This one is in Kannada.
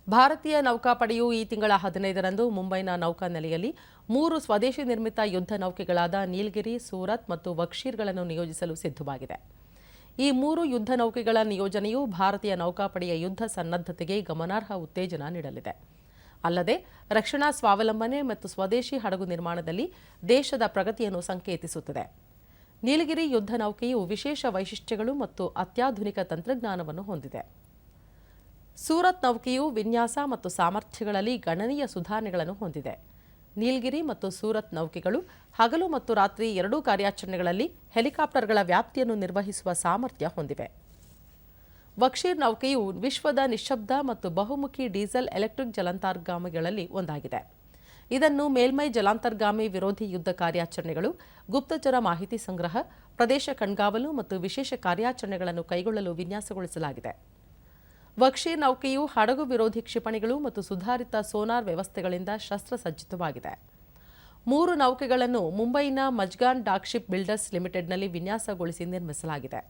ಭಾರತೀಯ ನೌಕಾಪಡೆಯು ಈ ತಿಂಗಳ 15ರಂದು ಮುಂಬೈನ ನೌಕಾನೆಲೆಯಲ್ಲಿ 3 ಸ್ವದೇಶಿ ನಿರ್ಮಿತ ಯುದ್ಧ ನೌಕೆಗಳಾದ ನೀಲಗಿರಿ, ಸೂರತ್ ಮತ್ತು ವಕ್ಷೀರ್ಗಳನ್ನು ನಿಯೋಜಿಸಲು ಸಿದ್ಧವಾಗಿದೆ. ಈ 3 ಯುದ್ಧ ನೌಕೆಗಳ ನಿಯೋಜನೆಯು ಭಾರತೀಯ ನೌಕಾಪಡೆಯ ಯುದ್ಧ ಸನ್ನದ್ಧತೆಗೆ ಗಮನಾರ್ಹ ಉತ್ತೇಜನ ನೀಡಲಿದೆ. ಅಲ್ಲದೆ ರಕ್ಷಣಾ ಸ್ವಾವಲಂಬನೆ ಮತ್ತು ಸ್ವದೇಶಿ ಹಡಗು ನಿರ್ಮಾಣದಲ್ಲಿ ದೇಶದ ಪ್ರಗತಿಯನ್ನು ಸಂಕೇತಿಸುತ್ತದೆ. ನೀಲಗಿರಿ ಯುದ್ಧ ನೌಕೆಯು ವಿಶೇಷ ವೈಶಿಷ್ಟ್ಯಗಳು ಮತ್ತು ಅತ್ಯಾಧುನಿಕ ತಂತ್ರಜ್ಞಾನವನ್ನು ಹೊಂದಿದೆ. ಸೂರತ್ ನೌಕೆಯು ವಿನ್ಯಾಸ ಮತ್ತು ಸಾಮರ್ಥ್ಯಗಳಲ್ಲಿ ಗಣನೀಯ ಸುಧಾರಣೆಗಳನ್ನು ಹೊಂದಿದೆ. ನೀಲಗಿರಿ ಮತ್ತು ಸೂರತ್ ನೌಕೆಗಳು ಹಗಲು ಮತ್ತು ರಾತ್ರಿ ಎರಡೂ ಕಾರ್ಯಾಚರಣೆಗಳಲ್ಲಿ ಹೆಲಿಕಾಪ್ಟರ್ಗಳ ವ್ಯಾಪ್ತಿಯನ್ನು ನಿರ್ವಹಿಸುವ ಸಾಮರ್ಥ್ಯ ಹೊಂದಿವೆ. ವಕ್ಷೀರ್ ನೌಕೆಯು ವಿಶ್ವದ ನಿಶ್ಶಬ್ದ ಮತ್ತು ಬಹುಮುಖಿ ಡೀಸೆಲ್ ಎಲೆಕ್ಟ್ರಿಕ್ ಜಲಾಂತರ್ಗಾಮಿಗಳಲ್ಲಿ ಒಂದಾಗಿದೆ. ಇದನ್ನು ಮೇಲ್ಮೈ ಜಲಾಂತರ್ಗಾಮಿ ವಿರೋಧಿ ಯುದ್ಧ ಕಾರ್ಯಾಚರಣೆಗಳು, ಗುಪ್ತಚರ ಮಾಹಿತಿ ಸಂಗ್ರಹ, ಪ್ರದೇಶ ಕಣ್ಗಾವಲು ಮತ್ತು ವಿಶೇಷ ಕಾರ್ಯಾಚರಣೆಗಳನ್ನು ಕೈಗೊಳ್ಳಲು ವಿನ್ಯಾಸಗೊಳಿಸಲಾಗಿದೆ. ವಕ್ಷೀರ್ ನೌಕೆಯು ಹಡಗು ವಿರೋಧಿ ಕ್ಷಿಪಣಿಗಳು ಮತ್ತು ಸುಧಾರಿತ ಸೋನಾರ್ ವ್ಯವಸ್ಥೆಗಳಿಂದ ಶಸ್ತ್ರಸಜ್ಜಿತವಾಗಿದೆ. 3 ನೌಕೆಗಳನ್ನು ಮುಂಬೈನ ಮಜ್ಗಾನ್ ಡಾಕ್ ಶಿಪ್ ಬಿಲ್ಡರ್ಸ್ ಲಿಮಿಟೆಡ್ನಲ್ಲಿ ವಿನ್ಯಾಸಗೊಳಿಸಿ ನಿರ್ಮಿಸಲಾಗಿದೆ.